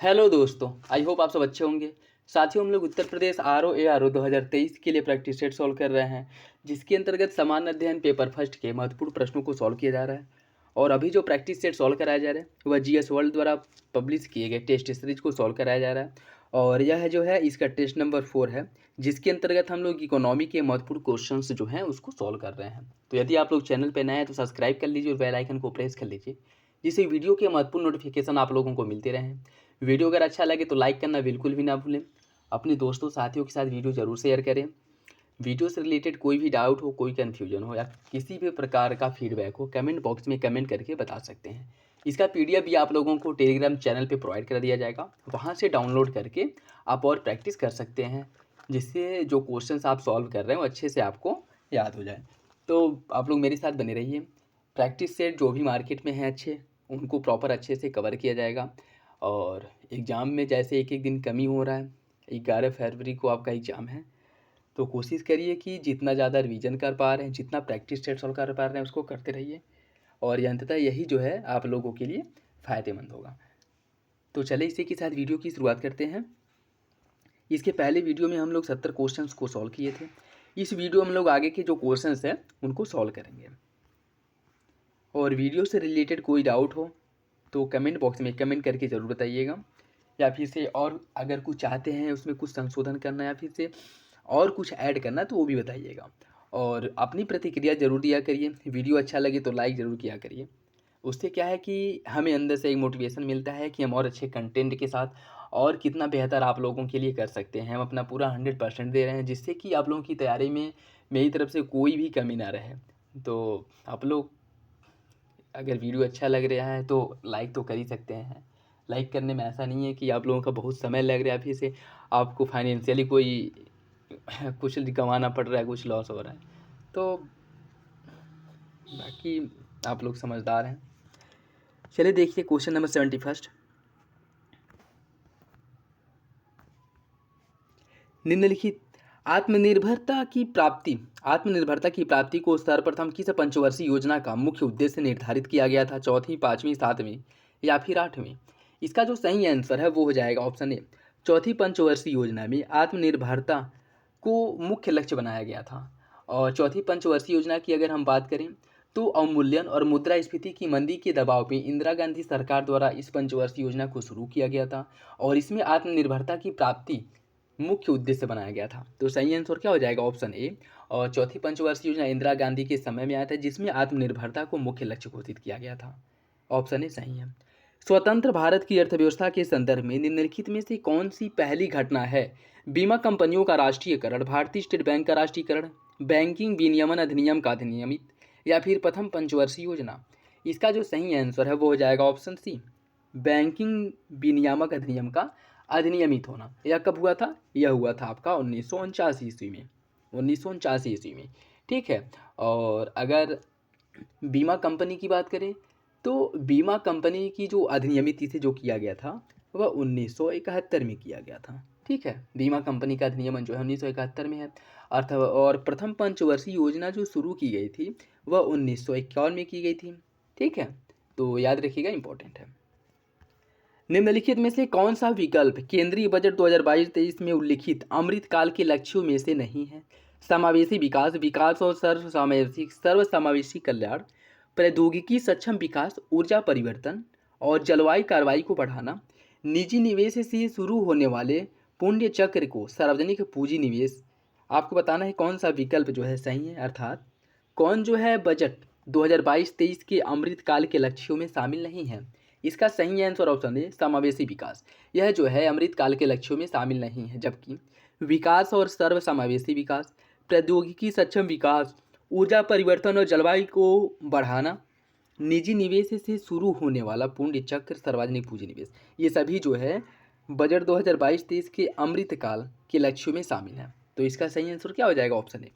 Hello दोस्तों, I hope आप सब अच्छे होंगे। साथियों, हम लोग उत्तर प्रदेश आर ओ 2023 के लिए प्रैक्टिस सेट सॉल्व कर रहे हैं, जिसके अंतर्गत सामान्य अध्ययन पेपर फर्स्ट के महत्वपूर्ण प्रश्नों को सॉल्व किया जा रहा है। और अभी जो प्रैक्टिस सेट सॉल्व कराया जा रहा है वह जीएस वर्ल्ड द्वारा पब्लिश किए गए टेस्ट सीरीज को सॉल्व कराया जा रहा है। और यह जो है इसका टेस्ट नंबर 4 है, जिसके अंतर्गत हम लोग इकोनॉमी के महत्वपूर्ण क्वेश्चन जो हैं उसको सॉल्व कर रहे हैं। तो यदि आप लोग चैनल पर नए हैं तो सब्सक्राइब कर लीजिए और बेल आइकन को प्रेस कर लीजिए, जिससे वीडियो के महत्वपूर्ण नोटिफिकेशन आप लोगों को मिलते रहें। वीडियो अगर अच्छा लगे तो लाइक करना बिल्कुल भी ना भूलें। अपने दोस्तों साथियों के साथ वीडियो ज़रूर शेयर करें। वीडियो से रिलेटेड कोई भी डाउट हो, कोई कन्फ्यूजन हो या किसी भी प्रकार का फीडबैक हो, कमेंट बॉक्स में कमेंट करके बता सकते हैं। इसका पीडीएफ भी आप लोगों को टेलीग्राम चैनल पे प्रोवाइड कर दिया जाएगा, वहाँ से डाउनलोड करके आप और प्रैक्टिस कर सकते हैं, जिससे जो क्वेश्चंस आप सॉल्व कर रहे हैं वो अच्छे से आपको याद हो जाए। तो आप लोग मेरे साथ बने रहिए। प्रैक्टिस सेट जो भी मार्केट में हैं अच्छे, उनको प्रॉपर अच्छे से कवर किया जाएगा। और एग्ज़ाम में जैसे एक एक दिन कमी हो रहा है, 11 फरवरी को आपका एग्ज़ाम है, तो कोशिश करिए कि जितना ज़्यादा रिवीजन कर पा रहे हैं, जितना प्रैक्टिस सेट सॉल्व कर पा रहे हैं उसको करते रहिए। और ये अंततः यही जो है आप लोगों के लिए फ़ायदेमंद होगा। तो चलिए इसी के साथ वीडियो की शुरुआत करते हैं। इसके पहले वीडियो में हम लोग 70 क्वेश्चंस को सॉल्व किए थे। इस वीडियो में हम लोग आगे के जो क्वेश्चंस हैं उनको सॉल्व करेंगे। और वीडियो से रिलेटेड कोई डाउट हो तो कमेंट बॉक्स में कमेंट करके ज़रूर बताइएगा, या फिर से और अगर कुछ चाहते हैं उसमें कुछ संशोधन करना या फिर से और कुछ ऐड करना तो वो भी बताइएगा। और अपनी प्रतिक्रिया ज़रूर दिया करिए। वीडियो अच्छा लगे तो लाइक ज़रूर किया करिए। उससे क्या है कि हमें अंदर से एक मोटिवेशन मिलता है कि हम और अच्छे कंटेंट के साथ और कितना बेहतर आप लोगों के लिए कर सकते हैं। हम अपना पूरा 100% दे रहे हैं, जिससे कि आप लोगों की तैयारी में मेरी तरफ से कोई भी कमी ना रहे। तो आप लोग अगर वीडियो अच्छा लग रहा है तो लाइक तो कर ही सकते हैं। लाइक करने में ऐसा नहीं है कि आप लोगों का बहुत समय लग रहा है, फिर से आपको फाइनेंशियली कोई कुछ गंवाना पड़ रहा है, कुछ लॉस हो रहा है। तो बाकी आप लोग समझदार हैं। चलिए देखिए क्वेश्चन नंबर 71। निम्नलिखित आत्मनिर्भरता की प्राप्ति को सर्वप्रथम किस पंचवर्षीय योजना का मुख्य उद्देश्य निर्धारित किया गया था? चौथी, पाँचवीं, सातवीं या फिर आठवीं? इसका जो सही आंसर है वो हो जाएगा ऑप्शन ए। चौथी पंचवर्षीय योजना में आत्मनिर्भरता को मुख्य लक्ष्य बनाया गया था। और चौथी पंचवर्षीय योजना की अगर हम बात करें तो अवमूल्यन और मुद्रास्फीति की मंदी के दबाव में इंदिरा गांधी सरकार द्वारा इस पंचवर्षीय योजना को शुरू किया गया था। और इसमें आत्मनिर्भरता की प्राप्ति मुख्य उद्देश्य बनाया गया था। तो सही आंसर क्या हो जाएगा? Option A. और चौथी पंचवर्षीय योजना इंदिरा गांधी के समय में आया था, जिसमें आत्मनिर्भरता को मुख्य लक्ष्य घोषित किया गया था। ऑप्शन ए सही है। स्वतंत्र भारत की अर्थव्यवस्था के संदर्भ में निम्नलिखित में से कौन सी पहली घटना है? बीमा कंपनियों का राष्ट्रीयकरण, भारतीय स्टेट बैंक का राष्ट्रीयकरण, बैंकिंग विनियमन अधिनियम का अधिनियमित या फिर प्रथम पंचवर्षीय योजना? इसका जो सही आंसर है वो हो जाएगा ऑप्शन सी, बैंकिंग विनियामक अधिनियम का अधिनियमित होना। यह कब हुआ था? यह हुआ था आपका 1949 ईस्वी में। 1949 ईस्वी में, ठीक है। और अगर बीमा कंपनी की बात करें तो बीमा कंपनी की जो अधिनियमित इसे जो किया गया था वह 1971 में किया गया था, ठीक है। बीमा कंपनी का अधिनियमन जो है 1971 में है। अर्थ और प्रथम पंचवर्षीय योजना जो शुरू की गई थी वह 1951 में की गई थी, ठीक है। तो याद रखिएगा, इंपॉर्टेंट है। निम्नलिखित में से कौन सा विकल्प केंद्रीय बजट 2022-23 में उल्लिखित अमृतकाल के लक्ष्यों में से नहीं है? समावेशी विकास, विकास और सर्वसमावेशी कल्याण, प्रौद्योगिकी सक्षम विकास, ऊर्जा परिवर्तन और जलवायु कार्रवाई को बढ़ाना, निजी निवेश से शुरू होने वाले पुण्य चक्र को सार्वजनिक पूंजी निवेश। आपको बताना है कौन सा विकल्प जो है सही है, अर्थात कौन जो है बजट 2022-23 के अमृतकाल के लक्ष्यों में शामिल नहीं है। इसका सही आंसर ऑप्शन है समावेशी विकास। यह जो है अमृतकाल के लक्ष्यों में शामिल नहीं है, जबकि विकास और सर्वसमावेशी विकास, प्रौद्योगिकी सक्षम विकास, ऊर्जा परिवर्तन और जलवायु को बढ़ाना, निजी निवेश से शुरू होने वाला पुण्य चक्र, सार्वजनिक पूंजी निवेश, ये सभी जो है बजट 2022-23 के अमृतकाल के लक्ष्यों में शामिल है। तो इसका सही आंसर क्या हो जाएगा? Option A.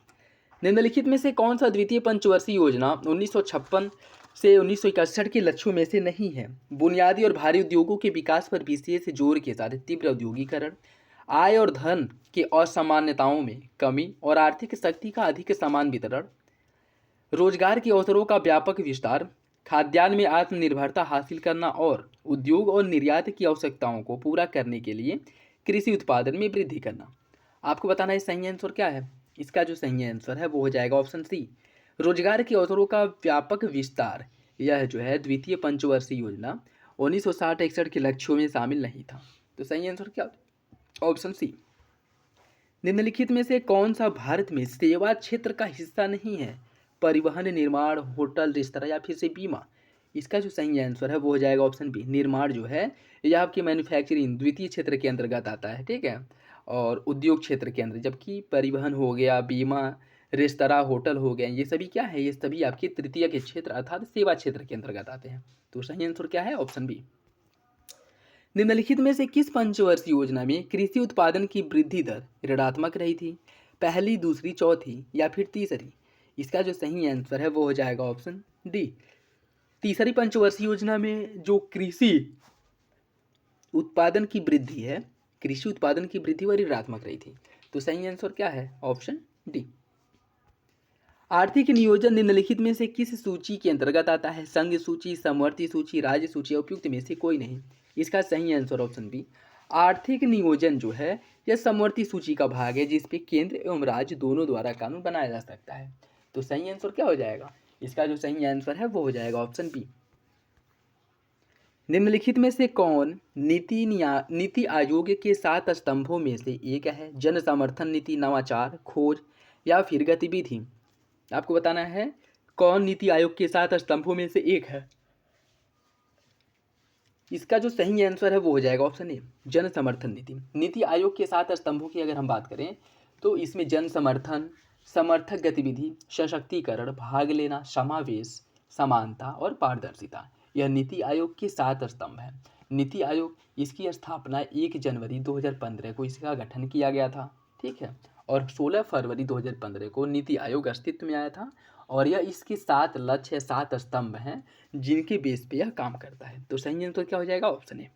निम्नलिखित में से कौन सा द्वितीय पंचवर्षीय योजना 1956 से 1961 के लक्ष्यों में से नहीं है? बुनियादी और भारी उद्योगों के विकास पर विशेष जोर के साथ तीव्र औद्योगिकरण, आय और धन के असमानताओं में कमी और आर्थिक शक्ति का अधिक समान वितरण, रोजगार के अवसरों का व्यापक विस्तार, खाद्यान्न में आत्मनिर्भरता हासिल करना और उद्योग और निर्यात की आवश्यकताओं को पूरा करने के लिए कृषि उत्पादन में वृद्धि करना। आपको बताना है सही आंसर क्या है। इसका जो सही आंसर है वो हो जाएगा ऑप्शन सी, रोजगार के अवसरों का व्यापक विस्तार। यह जो है द्वितीय पंचवर्षीय योजना 1960-61 के लक्ष्यों में शामिल नहीं था। तो सही आंसर क्या, ऑप्शन सी। निम्नलिखित में से कौन सा भारत में सेवा क्षेत्र का हिस्सा नहीं है। परिवहन, निर्माण, होटल, रेस्तरां या फिर से बीमा। इसका जो सही आंसर है वो हो जाएगा ऑप्शन बी, निर्माण जो है यह आपकी मैन्युफैक्चरिंग द्वितीय क्षेत्र के अंतर्गत आता है, ठीक है, और उद्योग क्षेत्र के अंदर। जबकि परिवहन हो गया, बीमा, रेस्तरां, होटल हो गए, ये सभी क्या है, ये सभी आपके तृतीय के क्षेत्र अर्थात सेवा क्षेत्र के अंतर्गत आते हैं। तो सही आंसर क्या है, ऑप्शन बी। निम्नलिखित में से किस पंचवर्षीय योजना में कृषि उत्पादन की वृद्धि दर ऋणात्मक रही थी। पहली, दूसरी, चौथी या फिर तीसरी। इसका जो सही आंसर है वो हो जाएगा ऑप्शन डी। तीसरी पंचवर्षीय योजना में जो कृषि उत्पादन की वृद्धि है, कृषि उत्पादन की वृद्धि वह ऋणात्मक रही थी। तो सही आंसर क्या है, ऑप्शन डी। आर्थिक नियोजन निम्नलिखित में से किस सूची के अंतर्गत आता है। संघ सूची, समवर्ती सूची, राज्य सूची, उपयुक्त में से कोई नहीं। इसका सही आंसर ऑप्शन बी। आर्थिक नियोजन जो है यह समवर्ती सूची का भाग है जिस पे केंद्र एवं राज्य दोनों द्वारा कानून बनाया जा सकता है। तो सही आंसर क्या हो जाएगा, इसका जो सही आंसर है वो हो जाएगा ऑप्शन बी। निम्नलिखित में से कौन नीति आयोग के 7 स्तंभों में से एक है। जन समर्थन नीति, नवाचार, खोज या फिर गतिविधि। आपको बताना है कौन नीति आयोग के 7 स्तंभों में से एक है। इसका जो सही आंसर है वो हो जाएगा ऑप्शन ए, जन समर्थन नीति। नीति आयोग के 7 स्तंभों की अगर हम बात करें तो इसमें जन समर्थन, समर्थक गतिविधि, सशक्तिकरण, भाग लेना, समावेश, समानता और पारदर्शिता, यह नीति आयोग के 7 स्तंभ हैं। नीति आयोग, इसकी स्थापना 1 जनवरी 2015 को इसका गठन किया गया था, ठीक है, और 16 फरवरी 2015 को नीति आयोग अस्तित्व में आया था। और यह इसके 7 लक्ष्य, 7 स्तंभ हैं जिनके बेस पे यह काम करता है। तो सही आंसर क्या हो जाएगा, ऑप्शन ए।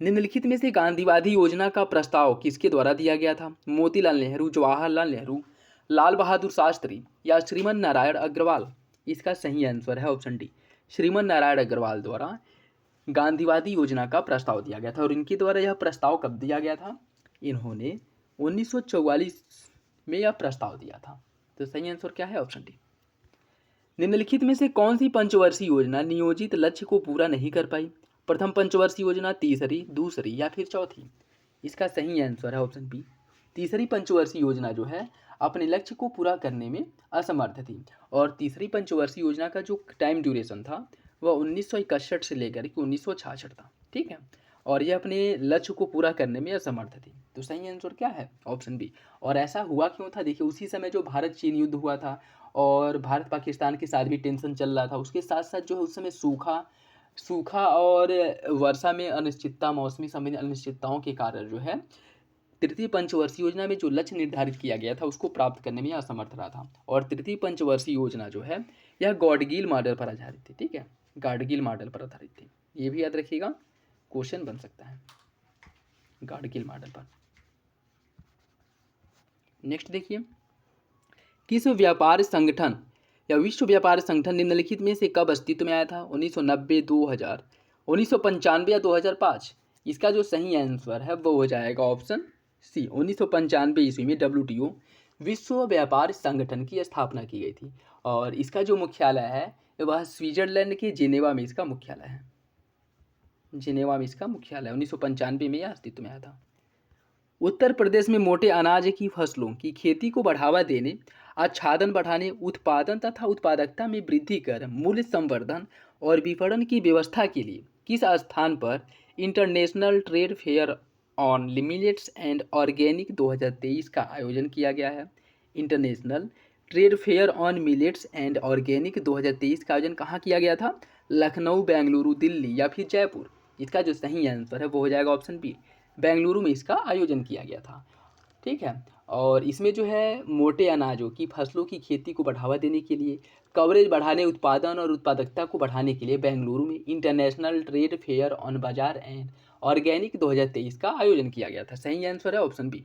निम्नलिखित में से गांधीवादी योजना का प्रस्ताव किसके द्वारा दिया गया था। मोतीलाल नेहरू, जवाहरलाल नेहरू, लाल बहादुर शास्त्री या श्रीमन नारायण अग्रवाल। इसका सही आंसर है ऑप्शन डी, श्रीमन नारायण अग्रवाल द्वारा गांधीवादी योजना का प्रस्ताव दिया गया था। और इनके द्वारा यह प्रस्ताव कब दिया गया था, इन्होंने 1944 में यह प्रस्ताव दिया था। तो सही आंसर क्या है, ऑप्शन डी। निम्नलिखित में से कौन सी पंचवर्षीय योजना नियोजित लक्ष्य को पूरा नहीं कर पाई। प्रथम पंचवर्षीय योजना, तीसरी, दूसरी या फिर चौथी। इसका सही आंसर है ऑप्शन बी, तीसरी पंचवर्षीय योजना जो है अपने लक्ष्य को पूरा करने में असमर्थ थी। और तीसरी पंचवर्षीय योजना का जो टाइम ड्यूरेशन था वह 1961 से लेकर के 1966 था, ठीक है, और यह अपने लक्ष्य को पूरा करने में असमर्थ थी। तो सही आंसर क्या है, ऑप्शन बी। और ऐसा हुआ क्यों था, देखिए उसी समय जो भारत चीन युद्ध हुआ था और भारत पाकिस्तान के साथ भी टेंशन चल रहा था, उसके साथ साथ जो है उस समय सूखा और वर्षा में अनिश्चितता, मौसमी संबंधी अनिश्चितताओं के कारण जो है तृतीय पंचवर्षीय योजना में जो लक्ष्य निर्धारित किया गया था उसको प्राप्त करने में असमर्थ रहा था। और तृतीय पंचवर्षीय योजना जो है यह गॉडगिल मॉडल पर आधारित थी, ठीक है, गाडगिल मॉडल पर आधारित थी। ये भी याद रखिएगा, क्वेश्चन बन सकता है गाडगिल मॉडल पर। नेक्स्ट देखिए, किस व्यापार संगठन या विश्व व्यापार संगठन निम्नलिखित में से कब अस्तित्व में आया था। 1990, 2000, 1995 या 2005। इसका जो सही आंसर है वो हो जाएगा ऑप्शन सी, 1995 ईस्वी में WTO विश्व व्यापार संगठन की स्थापना की गई थी। और इसका जो मुख्यालय है वह स्विट्जरलैंड के जिनेवा में इसका मुख्यालय है। जिनेवा में इसका मुख्यालय 1995 में यह अस्तित्व में आया था। उत्तर प्रदेश में मोटे अनाज की फसलों की खेती को बढ़ावा देने, आच्छादन बढ़ाने, उत्पादन तथा उत्पादकता में वृद्धि कर मूल्य संवर्धन और विपणन की व्यवस्था के लिए किस स्थान पर international trade fair on millets and organic 2023 का आयोजन किया गया है। International trade fair on millets and organic 2023 का आयोजन कहाँ किया गया था, लखनऊ, बेंगलुरु, दिल्ली या फिर जयपुर। इसका जो सही आंसर है वो हो जाएगा ऑप्शन बी, बेंगलुरु में इसका आयोजन किया गया था, ठीक है। और इसमें जो है मोटे अनाजों की फसलों की खेती को बढ़ावा देने के लिए, कवरेज बढ़ाने, उत्पादन और उत्पादकता को बढ़ाने के लिए बेंगलुरु में इंटरनेशनल ट्रेड फेयर ऑन बाजार एंड ऑर्गेनिक 2023 का आयोजन किया गया था। सही आंसर है ऑप्शन बी।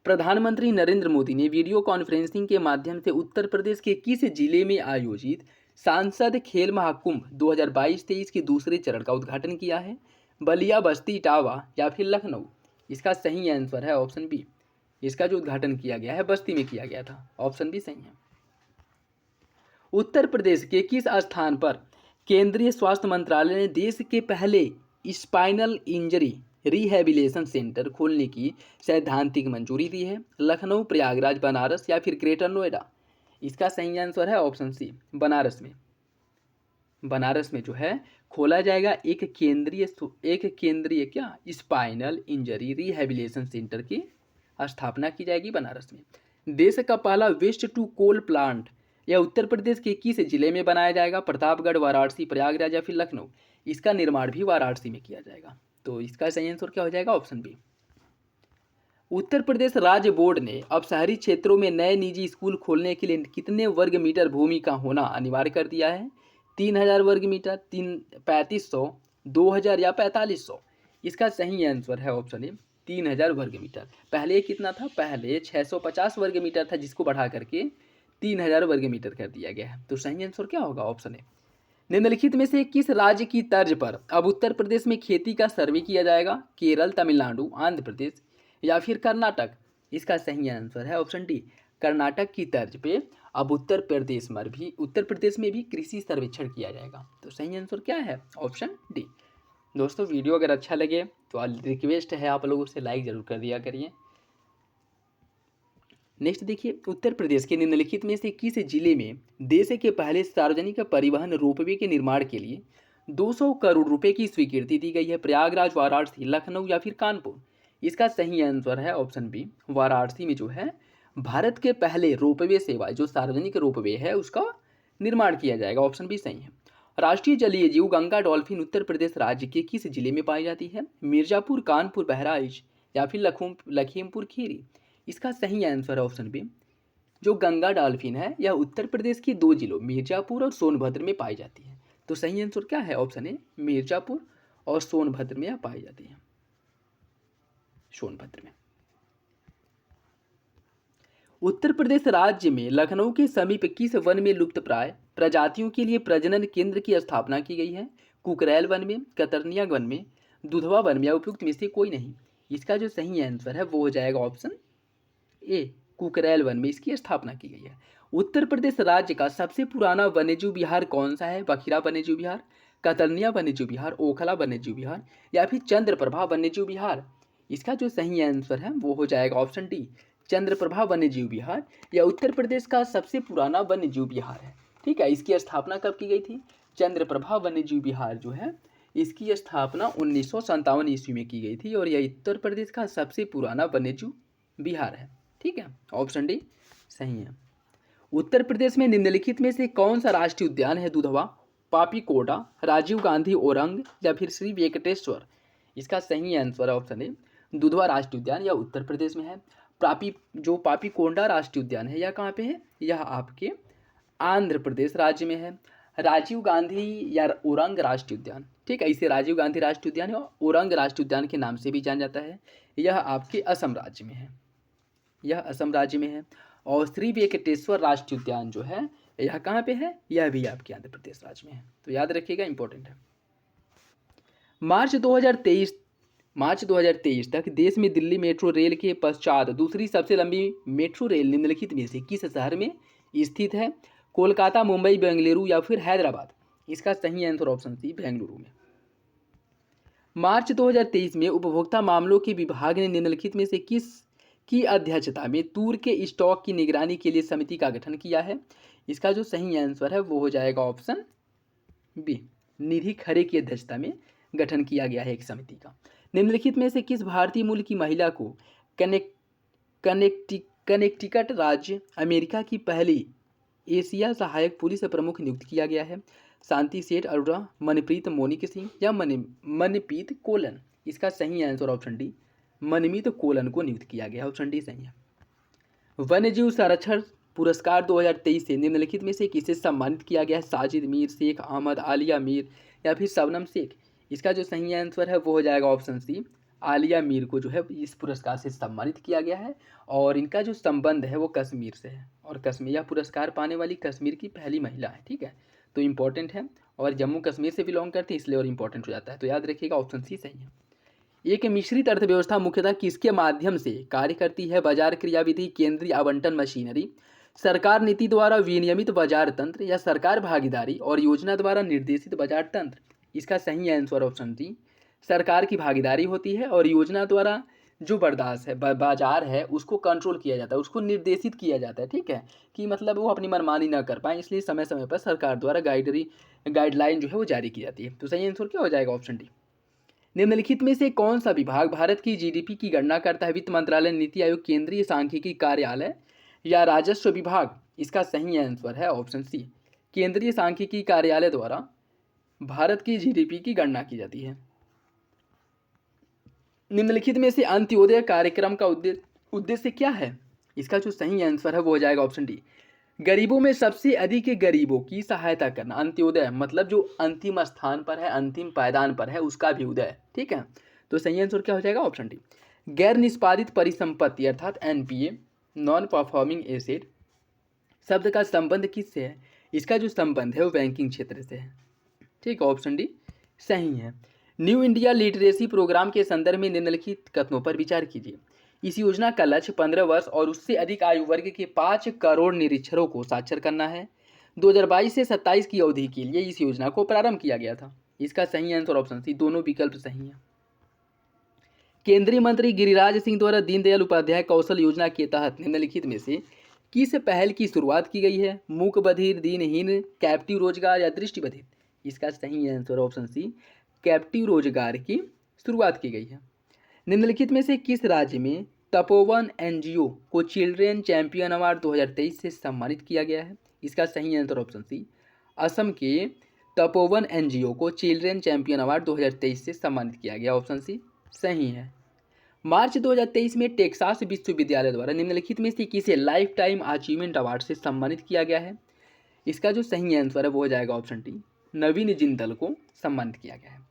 प्रधानमंत्री नरेंद्र मोदी ने वीडियो कॉन्फ्रेंसिंग के माध्यम से उत्तर प्रदेश के किस जिले में आयोजित सांसद खेल महाकुंभ 2022-23 के दूसरे चरण का उद्घाटन किया है? बलिया, बस्ती, इटावा या फिर लखनऊ? इसका सही आंसर है ऑप्शन बी। इसका जो उद्घाटन किया गया है बस्ती में किया गया था। ऑप्शन बी सही है। उत्तर प्रदेश के किस स्थान पर केंद्रीय स्वास्थ्य मंत्रालय ने देश के पहले स्पाइनल इंजरी रिहैबिलिटेशन सेंटर खोलने की सैद्धांतिक मंजूरी दी है? लखनऊ, प्रयागराज, बनारस या फिर ग्रेटर नोएडा? इसका सही आंसर है ऑप्शन सी, बनारस में। बनारस में जो है खोला जाएगा एक केंद्रीय क्या स्पाइनल इंजरी रिहैबिलिटेशन सेंटर की स्थापना की जाएगी बनारस में। देश का पहला वेस्ट टू कोल प्लांट यह उत्तर प्रदेश के किस जिले में बनाया जाएगा? प्रतापगढ़, वाराणसी, प्रयागराज या फिर लखनऊ? इसका निर्माण भी वाराणसी में किया जाएगा। तो इसका सही आंसर क्या हो जाएगा? Option B. उत्तर प्रदेश राज्य बोर्ड ने अब शहरी क्षेत्रों में नए निजी स्कूल खोलने के लिए कितने वर्ग मीटर भूमि का होना अनिवार्य कर दिया है? 3000 वर्ग मीटर, 3500, 2000 या 4500? इसका सही आंसर है ऑप्शन ए 3000 वर्ग मीटर। पहले कितना था? पहले 650 वर्ग मीटर था, जिसको बढ़ा करके 3000 वर्ग मीटर कर दिया गया है। तो सही आंसर क्या होगा? Option A. निम्नलिखित में से किस राज्य की तर्ज पर अब उत्तर प्रदेश में खेती का सर्वे किया जाएगा? केरल, तमिलनाडु, आंध्र प्रदेश या फिर कर्नाटक? इसका सही आंसर है ऑप्शन डी, कर्नाटक की तर्ज पे अब उत्तर प्रदेश में भी कृषि सर्वेक्षण किया जाएगा। तो सही आंसर क्या है? Option D. दोस्तों वीडियो अगर अच्छा लगे तो रिक्वेस्ट है आप लोगों से लाइक जरूर कर दिया करिए। नेक्स्ट देखिए, उत्तर प्रदेश के निम्नलिखित में से किस जिले में देश के पहले सार्वजनिक परिवहन रोपवे के निर्माण के लिए 200 करोड़ रुपए की स्वीकृति दी गई है? प्रयागराज, वाराणसी, लखनऊ या फिर कानपुर? इसका सही आंसर है ऑप्शन बी, वाराणसी में जो है भारत के पहले रोपवे सेवा जो सार्वजनिक रोपवे है उसका निर्माण किया जाएगा। ऑप्शन बी सही है। राष्ट्रीय जलीय जीव गंगा डॉल्फिन उत्तर प्रदेश राज्य के किस जिले में पाई जाती है? मिर्जापुर, कानपुर, बहराइच या फिर लखीमपुर खीरी? इसका सही आंसर है ऑप्शन बी, जो गंगा डॉल्फिन है यह उत्तर प्रदेश के 2 जिलों मिर्जापुर और सोनभद्र में पाई जाती है। तो सही आंसर क्या है? ऑप्शन ए, मिर्जापुर और सोनभद्र में यह पाई जाती है। सोनभद्र में। उत्तर प्रदेश राज्य में लखनऊ के समीप किस वन में लुप्तप्राय प्रजातियों के लिए प्रजनन केंद्र की स्थापना की गई है? कुकरेल वन में, कतरनिया वन में, दुधवा वन में या उपयुक्त में से कोई नहीं? इसका जो सही आंसर है वो हो जाएगा ऑप्शन ए, कुकरेल वन में इसकी स्थापना की गई है। उत्तर प्रदेश राज्य का सबसे पुराना वन्यजीव विहार कौन सा है? बखिरा वन्यजीव विहार, कतरनिया वन्यजीव विहार, ओखला वन्यजीव विहार या फिर चंद्रप्रभा वन्यजीव विहार? इसका जो सही आंसर है वो हो जाएगा ऑप्शन डी, चंद्रप्रभा वन्यजीव विहार। यह उत्तर प्रदेश का सबसे पुराना वन्यजीव विहार है। ठीक है, इसकी स्थापना कब की गई थी? चंद्रप्रभा वन्यजीव विहार जो है इसकी स्थापना 1957 ईस्वी में की गई थी और यह उत्तर प्रदेश का सबसे पुराना वन्यजीव विहार है। ठीक है, ऑप्शन डी सही है। उत्तर प्रदेश में निम्नलिखित में से कौन सा राष्ट्रीय उद्यान है? दुधवा, पापीकोटा, राजीव गांधी ओरंग या फिर श्री वेंकटेश्वर? इसका सही आंसर है ऑप्शन ए, दुधवा राष्ट्रीय उद्यान यह उत्तर प्रदेश में है। पापीकोंडा राष्ट्रीय उद्यान है यह कहाँ पे है? यह आपके आंध्र प्रदेश राज्य में है। राजीव गांधी या ओरंग राष्ट्रीय उद्यान, ठीक है, इसे राजीव गांधी राष्ट्रीय उद्यान या ओरंग राष्ट्रीय उद्यान के नाम से भी जाना जाता है, यह आपके असम राज्य में है। यह असम राज्य में है। और श्री वेंकटेश्वर राष्ट्रीय उद्यान जो है यह कहाँ पे है? यह भी आपके आंध्र प्रदेश राज्य में है। तो याद रखिएगा, इंपॉर्टेंट है। मार्च 2023 तक देश में दिल्ली मेट्रो रेल के पश्चात दूसरी सबसे लंबी मेट्रो रेल निम्नलिखित में से किस शहर में स्थित है? कोलकाता, मुंबई, बेंगलुरु या फिर हैदराबाद? इसका सही आंसर ऑप्शन सी, बेंगलुरु में। मार्च 2023 में उपभोक्ता मामलों के विभाग ने निम्नलिखित में से किस की अध्यक्षता में तूर के स्टॉक की निगरानी के लिए समिति का गठन किया है? इसका जो सही आंसर है वो हो जाएगा ऑप्शन बी, निधि खरे की अध्यक्षता में गठन किया गया है एक समिति का। निम्नलिखित में से किस भारतीय मूल की महिला को कनेक्टिकट राज्य अमेरिका की पहली एशिया सहायक पुलिस प्रमुख नियुक्त किया गया है? शांति सेठ अरोड़ा, मनप्रीत मोनिक सिंह या मनप्रीत कोलन? इसका सही आंसर ऑप्शन डी, मनमीत कोलन को नियुक्त किया गया। ऑप्शन डी सही है। वन्यजीव संरक्षण पुरस्कार 2023 से निम्नलिखित में से किसे सम्मानित किया गया है? साजिद मीर, शेख अहमद, आलिया मीर या फिर शबनम शेख? इसका जो सही आंसर है वो हो जाएगा ऑप्शन सी, आलिया मीर को जो है इस पुरस्कार से सम्मानित किया गया है और इनका जो संबंध है वो कश्मीर से है और कश्मीर, यह पुरस्कार पाने वाली कश्मीर की पहली महिला है। ठीक है, तो इम्पॉर्टेंट है, और जम्मू कश्मीर से बिलोंग करते हैं इसलिए और इम्पॉर्टेंट हो जाता है। तो याद रखिएगा ऑप्शन सी सही है। एक मिश्रित अर्थव्यवस्था मुख्यतः किसके माध्यम से कार्य करती है? बाजार क्रियाविधि, केंद्रीय आवंटन मशीनरी, सरकार नीति द्वारा विनियमित बाजार तंत्र, या सरकार भागीदारी और योजना द्वारा निर्देशित बाजार तंत्र। इसका सही आंसर ऑप्शन डी, सरकार की भागीदारी होती है और योजना द्वारा जो बर्दाश्त है बाजार है उसको कंट्रोल किया जाता है, उसको निर्देशित किया जाता है। ठीक है, कि मतलब वो अपनी मनमानी ना कर पाए, इसलिए समय समय पर सरकार द्वारा गाइडलाइन जो है वो जारी की जाती है। तो सही आंसर क्या हो जाएगा? Option D. निम्नलिखित में से कौन सा विभाग भारत की जीडीपी की गणना करता है? वित्त मंत्रालय, नीति आयोग, केंद्रीय सांख्यिकी कार्यालय, या राजस्व विभाग? इसका सही आंसर है ऑप्शन सी, केंद्रीय सांख्यिकी कार्यालय द्वारा भारत की जीडीपी की गणना की जाती है। निम्नलिखित में से अंत्योदय कार्यक्रम का उद्देश्य क्या है? इसका जो सही आंसर है वो हो जाएगा ऑप्शन डी, गरीबों में सबसे अधिक गरीबों की सहायता करना। अंत्योदय मतलब जो अंतिम स्थान पर है, अंतिम पायदान पर है, उसका भी उदय। ठीक है, तो सही आंसर क्या हो जाएगा? Option D. गैर निष्पादित परिसंपत्ति अर्थात एनपीए, नॉन परफॉर्मिंग एसेट शब्द का संबंध किससे है? इसका जो संबंध है वो बैंकिंग क्षेत्र से है। ठीक है, ऑप्शन डी सही है। न्यू इंडिया लिटरेसी प्रोग्राम के संदर्भ में निम्नलिखित कथनों पर विचार कीजिए। इस योजना का लक्ष्य 15 वर्ष और उससे अधिक आयु वर्ग के 5 करोड़ निरक्षरों को साक्षर करना है। 2022 से 27 की अवधि के लिए इस योजना को प्रारंभ किया गया था। इसका सही आंसर ऑप्शन सी, दोनों विकल्प सही हैं। केंद्रीय मंत्री गिरिराज सिंह द्वारा दीनदयाल उपाध्याय कौशल योजना के तहत निम्नलिखित में से किस पहल की शुरुआत की गई है? मूक बधिर, दीनहीन, कैप्टिव रोजगार, या दृष्टिबधिर? इसका सही आंसर ऑप्शन सी, कैप्टिव रोजगार की शुरुआत की गई है। निम्नलिखित में से किस राज्य में तपोवन एनजीओ को चिल्ड्रेन चैंपियन अवार्ड 2023 से सम्मानित किया गया है? इसका सही आंसर ऑप्शन सी, असम के तपोवन एनजीओ को चिल्ड्रेन चैंपियन अवार्ड 2023 से सम्मानित किया गया। ऑप्शन सी सही है। मार्च 2023 में टेक्सास विश्वविद्यालय द्वारा निम्नलिखित में से किसे लाइफ टाइम अचीवमेंट अवार्ड से सम्मानित किया गया है? इसका जो सही आंसर है वो हो जाएगा ऑप्शन डी, नवीन जिंदल को सम्मानित किया गया है।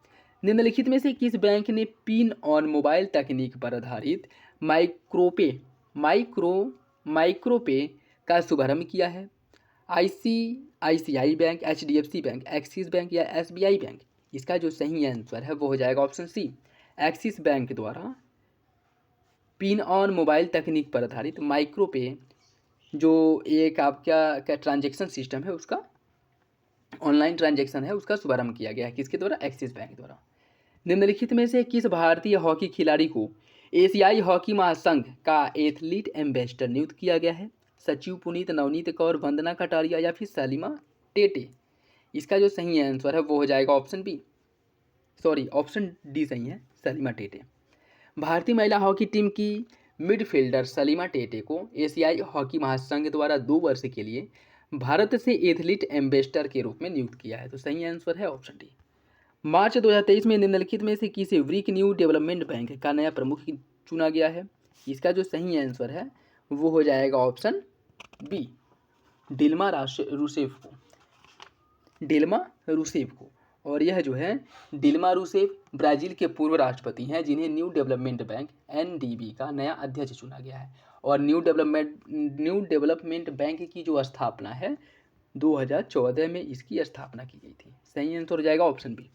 निम्नलिखित में से किस बैंक ने पिन ऑन मोबाइल तकनीक पर आधारित माइक्रोपे का शुभारंभ किया है? ICICI bank, HDFC bank, axis bank, या एसबीआई बैंक? इसका जो सही आंसर है वो हो जाएगा ऑप्शन सी, एक्सिस बैंक द्वारा पिन ऑन मोबाइल तकनीक पर आधारित माइक्रोपे जो एक आपका ट्रांजैक्शन सिस्टम है, उसका ऑनलाइन ट्रांजैक्शन है, उसका शुभारंभ किया गया है। किसके द्वारा? एक्सिस बैंक द्वारा। निम्नलिखित में से किस भारतीय हॉकी खिलाड़ी को एशियाई हॉकी महासंघ का एथलीट एम्बेसडर नियुक्त किया गया है? सचिव, पुनीत, नवनीत कौर, वंदना कटारिया, या फिर सलीमा टेटे? इसका जो सही आंसर है वो हो जाएगा option B, sorry option D सही है, सलीमा टेटे। भारतीय महिला हॉकी टीम की मिडफील्डर सलीमा टेटे को एशियाई हॉकी महासंघ द्वारा 2 वर्ष के लिए भारत से एथलीट एम्बेसडर के रूप में नियुक्त किया है। तो सही आंसर है ऑप्शन डी। मार्च 2023 में निम्नलिखित में से किसे ब्रिक न्यू डेवलपमेंट बैंक का नया प्रमुख चुना गया है? इसका जो सही आंसर है वो हो जाएगा ऑप्शन बी, डिल्मा रूसेफ को। और यह जो है डिल्मा रूसेफ ब्राज़ील के पूर्व राष्ट्रपति हैं, जिन्हें न्यू डेवलपमेंट बैंक एनडीबी का नया अध्यक्ष चुना गया है। और न्यू डेवलपमेंट बैंक की जो स्थापना है 2014 में इसकी स्थापना की गई थी। सही आंसर हो जाएगा ऑप्शन बी।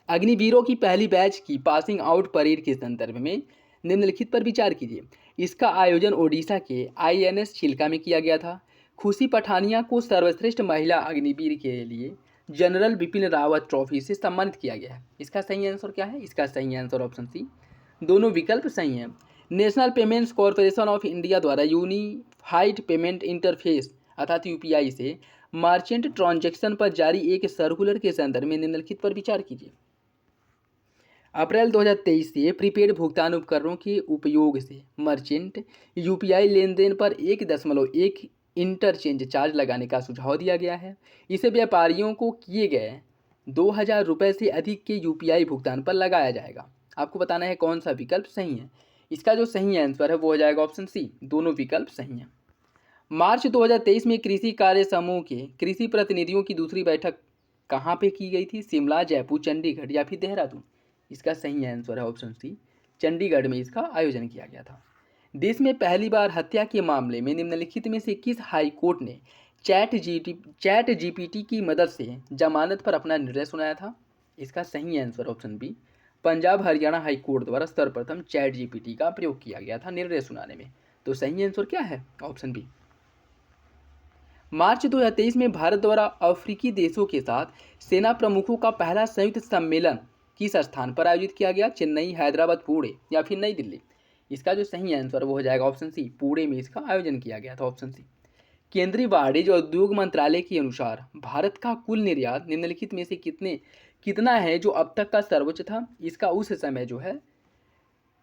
अग्निवीरों की पहली बैच की पासिंग आउट परेड के संदर्भ में निम्नलिखित पर विचार कीजिए। इसका आयोजन ओडिशा के आईएनएस चिल्का में किया गया था। खुशी पठानिया को सर्वश्रेष्ठ महिला अग्निवीर के लिए जनरल बिपिन रावत ट्रॉफी से सम्मानित किया गया है। इसका सही आंसर क्या है? इसका सही आंसर ऑप्शन सी, दोनों विकल्प सही हैं। National payments corporation of India द्वारा यूनिफाइड पेमेंट इंटरफेस अर्थात यूपीआई से मर्चेंट ट्रांजैक्शन पर जारी एक सर्कुलर के संदर्भ में निम्नलिखित पर विचार कीजिए। अप्रैल 2023 से प्रीपेड भुगतान उपकरणों के उपयोग से मर्चेंट यूपीआई लेन देन पर 1.1 इंटरचेंज चार्ज लगाने का सुझाव दिया गया है। इसे व्यापारियों को किए गए 2000 रुपये से अधिक के यूपीआई भुगतान पर लगाया जाएगा। आपको बताना है कौन सा विकल्प सही है। इसका जो सही आंसर है वो हो जाएगा ऑप्शन सी, दोनों विकल्प सही हैं। मार्च 2023 में कृषि कार्य समूह के कृषि प्रतिनिधियों की दूसरी बैठक कहाँ पे की गई थी? शिमला, जयपुर, चंडीगढ़, या फिर देहरादून? इसका सही आंसर है ऑप्शन सी, चंडीगढ़ में इसका आयोजन किया गया था। देश में पहली बार हत्या के मामले में निम्नलिखित में से किस हाई कोर्ट ने चैट जीपीटी की मदद से जमानत पर अपना निर्णय सुनाया था। इसका सही answer option B, Punjab Haryana high court द्वारा सर्वप्रथम चैट जीपीटी का प्रयोग किया गया था निर्णय सुनाने में। तो सही आंसर क्या है? Option B. मार्च 2023 में भारत द्वारा अफ्रीकी देशों के साथ सेना प्रमुखों का पहला संयुक्त सम्मेलन किस स्थान पर आयोजित किया गया? चेन्नई, हैदराबाद, पुणे या फिर नई दिल्ली? इसका जो सही आंसर वो हो जाएगा ऑप्शन सी, पुणे में इसका आयोजन किया गया था, ऑप्शन सी। केंद्रीय वाणिज्य और उद्योग मंत्रालय के अनुसार भारत का कुल निर्यात निम्नलिखित में से कितना है जो अब तक का सर्वोच्च था? इसका उस समय जो है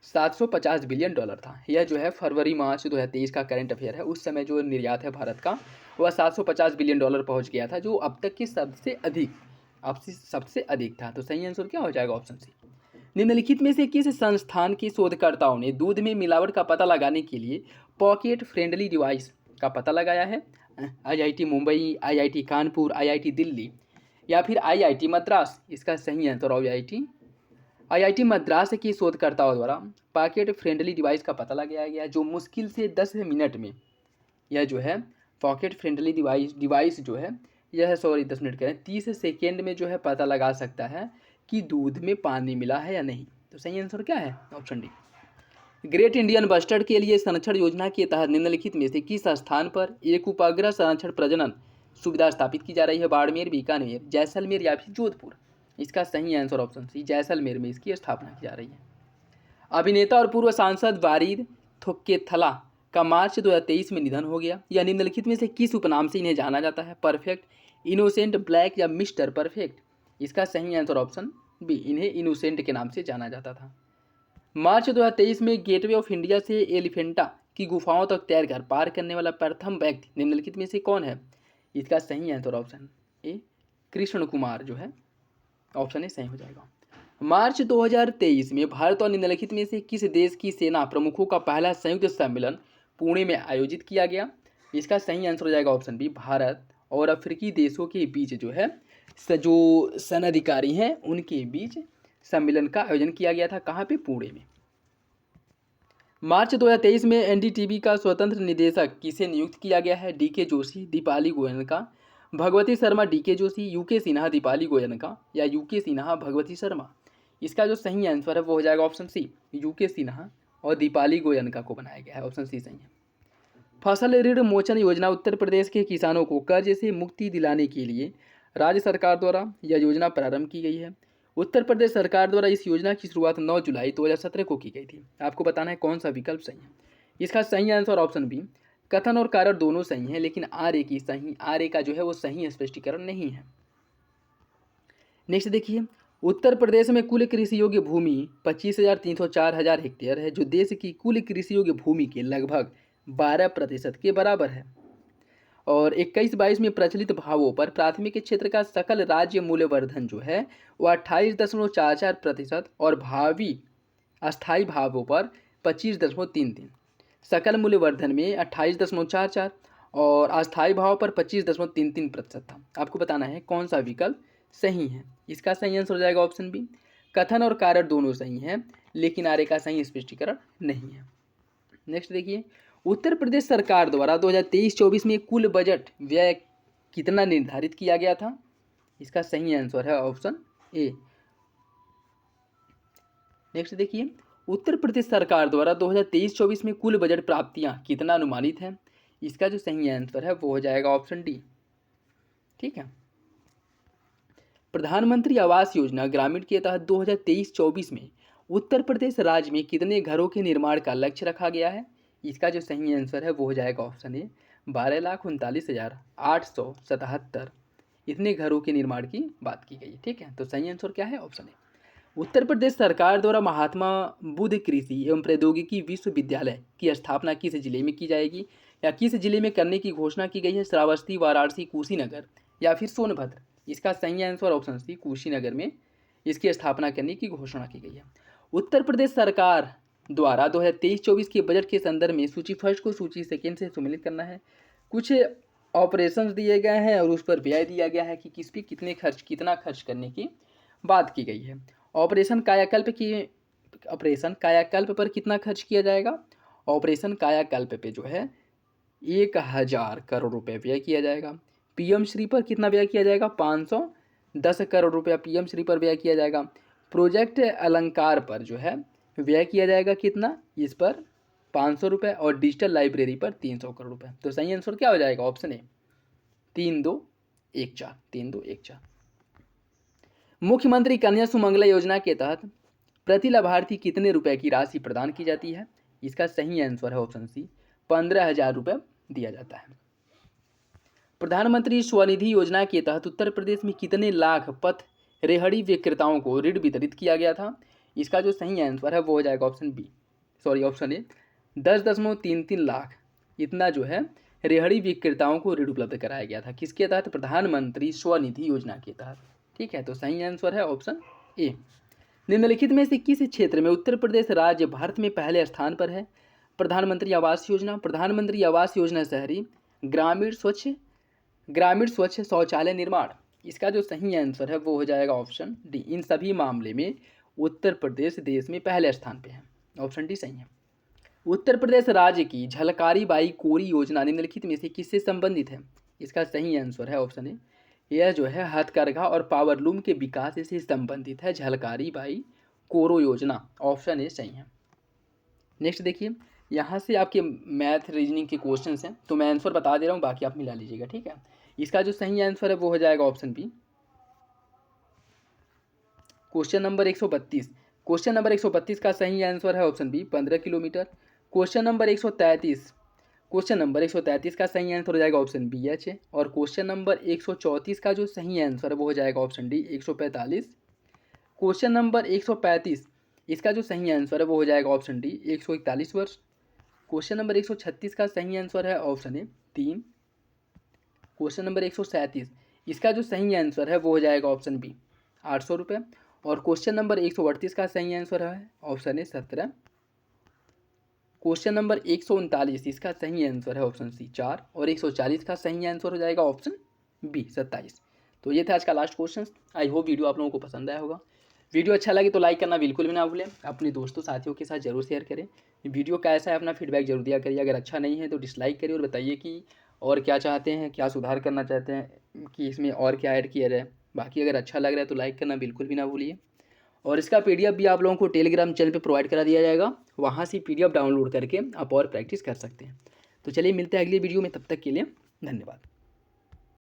$750 बिलियन था। यह जो है फरवरी मार्च 2023 का करंट अफेयर है। उस समय जो निर्यात है भारत का वह $750 बिलियन पहुंच गया था, जो अब तक के सबसे अधिक था। तो सही आंसर क्या हो जाएगा? Option C. निम्नलिखित में से किस संस्थान के शोधकर्ताओं ने दूध में मिलावट का पता लगाने के लिए पॉकेट फ्रेंडली डिवाइस का पता लगाया है? IIT Mumbai, IIT Kanpur, IIT Delhi या फिर IIT मद्रास? इसका सही आंसर IIT मद्रास के शोधकर्ताओं द्वारा पॉकेट फ्रेंडली डिवाइस का पता लगाया गया, जो मुश्किल से 10 मिनट में यह जो है पॉकेट फ्रेंडली डिवाइस जो है यह 10 मिनट करें 30 सेकेंड में जो है पता लगा सकता है कि दूध में पानी मिला है या नहीं। तो सही आंसर क्या है? Option D. Great Indian bustard के लिए संरक्षण योजना के तहत निम्नलिखित में से किस स्थान पर एक उपग्रह संरक्षण प्रजनन सुविधा स्थापित की जा रही है? बाड़मेर, बीकानेर, जैसलमेर या फिर जोधपुर? इसका सही आंसर ऑप्शन सी, जैसलमेर में इसकी स्थापना की जा रही है। अभिनेता और पूर्व सांसद वारिद थोक्केथला का मार्च 2023 में निधन हो गया। यह निम्नलिखित में से किस उपनाम से इन्हें जाना जाता है? परफेक्ट, इनोसेंट, ब्लैक या मिस्टर परफेक्ट? इसका सही आंसर ऑप्शन बी, इन्हें इनोसेंट के नाम से जाना जाता था। मार्च 2023 में गेटवे ऑफ इंडिया से एलिफेंटा की गुफाओं तक तैरकर पार करने वाला प्रथम व्यक्ति निम्नलिखित में से कौन है? इसका सही answer option A, Krishna Kumar जो है, ऑप्शन ए सही हो जाएगा। मार्च 2023 में भारत और निम्नलिखित में से किस देश की सेना प्रमुखों का पहला संयुक्त सम्मेलन पुणे में आयोजित किया गया? इसका सही आंसर हो जाएगा ऑप्शन बी, भारत और अफ्रीकी देशों के बीच जो है जो सेना अधिकारी हैं उनके बीच सम्मेलन का आयोजन किया गया था। कहाँ पे? पुणे में। मार्च 2023 में NDTV का स्वतंत्र निदेशक किसे नियुक्त किया गया है? DK Joshi, Deepali Goenka, Bhagwati Sharma, DK Joshi, UK Sinha, Deepali Goenka या UK सिन्हा, भगवती शर्मा? इसका जो सही आंसर है वो हो जाएगा ऑप्शन सी, UK सिन्हा और दीपाली गोयनका को बनाया गया है, ऑप्शन सी सही है। फसल ऋण मोचन योजना उत्तर प्रदेश के किसानों को कर्ज से मुक्ति दिलाने के लिए राज्य सरकार द्वारा यह योजना प्रारंभ की गई है। उत्तर प्रदेश सरकार द्वारा इस योजना की शुरुआत 9 जुलाई 2017 को की गई थी। आपको बताना है कौन सा विकल्प सही है। इसका सही आंसर ऑप्शन बी, कथन और कारण दोनों सही हैं, लेकिन आर ए का जो है वो सही स्पष्टीकरण नहीं है। नेक्स्ट देखिए, उत्तर प्रदेश में कुल कृषि योग्य भूमि 25,304 हेक्टेयर है, जो देश की कुल कृषि योग्य भूमि के लगभग 12% के बराबर है। और 21-22 में प्रचलित भावों पर प्राथमिक क्षेत्र का सकल राज्य मूल्यवर्धन जो है वह 28.44% और भावी अस्थायी भावों पर 25.33। सकल मूल्यवर्धन में 28.44 और अस्थायी भाव पर 25.33% था। आपको बताना है कौन सा विकल्प सही है। इसका सही आंसर हो जाएगा ऑप्शन बी, कथन और कारण दोनों सही हैं, लेकिन आरे का सही स्पष्टीकरण नहीं है। नेक्स्ट देखिए, उत्तर प्रदेश सरकार द्वारा 2023-24 में कुल बजट व्यय कितना निर्धारित किया गया था? इसका सही आंसर है ऑप्शन ए। नेक्स्ट देखिए, उत्तर प्रदेश सरकार द्वारा 2023-24 में कुल बजट प्राप्तियां कितना अनुमानित है? इसका जो सही आंसर है वो हो जाएगा ऑप्शन डी। ठीक है, प्रधानमंत्री आवास योजना ग्रामीण के तहत 2023-24 में उत्तर प्रदेश राज्य में कितने घरों के निर्माण का लक्ष्य रखा गया है? इसका जो सही आंसर है वो हो जाएगा ऑप्शन ए, 12,39,877 इतने घरों के निर्माण की बात की गई है। ठीक है, तो सही आंसर क्या है? Option A. उत्तर प्रदेश सरकार द्वारा महात्मा बुद्ध कृषि एवं प्रौद्योगिकी विश्वविद्यालय की स्थापना किस जिले में की जाएगी या किस जिले में करने की घोषणा की गई है? श्रावस्ती, वाराणसी, कुशीनगर या फिर सोनभद्र? इसका सही आंसर ऑप्शन सी, कुशीनगर में इसकी स्थापना करने की घोषणा की गई है। उत्तर प्रदेश सरकार द्वारा 2023-24 के बजट के संदर्भ में सूची फर्स्ट को सूची सेकेंड से सम्मिलित करना है। कुछ ऑपरेशंस दिए गए हैं और उस पर व्यय दिया गया है कि किस पे कितना खर्च करने की बात की गई है। ऑपरेशन कायाकल्प पर कितना खर्च किया जाएगा? ऑपरेशन कायाकल्प पे जो है 1000 करोड़ रुपए व्यय किया जाएगा। पीएम श्री पर कितना व्यय किया जाएगा? 510 करोड़ रुपया पीएम श्री पर व्यय किया जाएगा। प्रोजेक्ट अलंकार पर जो है व्यय किया जाएगा कितना? इस पर 500 रुपये और डिजिटल लाइब्रेरी पर 300 करोड़ रुपए। तो सही आंसर क्या हो जाएगा? Option A 3214। 3214। मुख्यमंत्री कन्या सुमंगला योजना के तहत प्रति लाभार्थी कितने रुपए की राशि प्रदान की जाती है? इसका सही आंसर है ऑप्शन सी 15,000 रुपये दिया जाता है। प्रधानमंत्री स्वनिधि योजना के तहत उत्तर प्रदेश में कितने लाख पथ रेहड़ी विक्रेताओं को ऋण वितरित किया गया था? इसका जो सही आंसर है वो हो जाएगा ऑप्शन ए 10.33 लाख। इतना जो है रेहड़ी विक्रेताओं को ऋण उपलब्ध कराया गया था। किसके तहत? प्रधानमंत्री स्वनिधि योजना के तहत। ठीक है, तो सही आंसर है ऑप्शन ए। निम्नलिखित में से किस क्षेत्र में उत्तर प्रदेश राज्य भारत में पहले स्थान पर है? प्रधानमंत्री आवास योजना, प्रधानमंत्री आवास योजना शहरी, ग्रामीण स्वच्छ शौचालय निर्माण। इसका जो सही आंसर है वो हो जाएगा ऑप्शन डी। इन सभी मामले में उत्तर प्रदेश देश में पहले स्थान पे है। ऑप्शन डी सही है। उत्तर प्रदेश राज्य की झलकारी बाई कोरी योजना निम्नलिखित में से किससे संबंधित है? इसका सही आंसर है ऑप्शन ए। यह जो है हथकरघा और पावरलूम के विकास से संबंधित है, झलकारी बाई कोरो योजना। ऑप्शन ए सही है। नेक्स्ट देखिए, यहाँ से आपके मैथ रीजनिंग के क्वेश्चंस हैं, तो मैं आंसर बता दे रहा हूँ, बाकी आप मिला लीजिएगा। ठीक है, इसका जो सही आंसर है वो हो जाएगा option B. Question number 132। Question number 132 का सही आंसर है option B 15 kilometre. Question number 133 का सही आंसर हो जाएगा ऑप्शन बी एच। और क्वेश्चन नंबर 134 का जो सही आंसर है वो हो जाएगा ऑप्शन डी 145। क्वेश्चन नंबर 135 इसका जो सही आंसर है वो हो जाएगा ऑप्शन डी 141 वर्ष। क्वेश्चन नंबर 136 का सही आंसर है ऑप्शन ए 3। क्वेश्चन नंबर 137 इसका जो सही आंसर है वो हो जाएगा ऑप्शन बी 800 रुपये। और क्वेश्चन नंबर 138 का सही आंसर है ऑप्शन ए 17। क्वेश्चन नंबर 139 इसका सही आंसर है ऑप्शन सी 4। और 140 का सही आंसर हो जाएगा ऑप्शन बी 27। तो ये था आज का last question. I hope video आप लोगों को पसंद आया होगा। वीडियो अच्छा लगे तो लाइक करना बिल्कुल भी ना भूलें, अपने दोस्तों साथियों के साथ जरूर शेयर करें। वीडियो कैसा है अपना फीडबैक जरूर दिया करिए। अगर अच्छा नहीं है तो डिसलाइक करिए और बताइए कि और क्या चाहते हैं, क्या सुधार करना चाहते हैं कि इसमें और क्या ऐड किया जाए। बाकी अगर अच्छा लग रहा है तो लाइक करना बिल्कुल भी ना भूलिए। और इसका पीडीएफ भी आप लोगों को टेलीग्राम चैनल पे प्रोवाइड करा दिया जाएगा, वहाँ से पीडीएफ डाउनलोड करके आप और प्रैक्टिस कर सकते हैं। तो चलिए मिलते हैं अगली वीडियो में, तब तक के लिए धन्यवाद।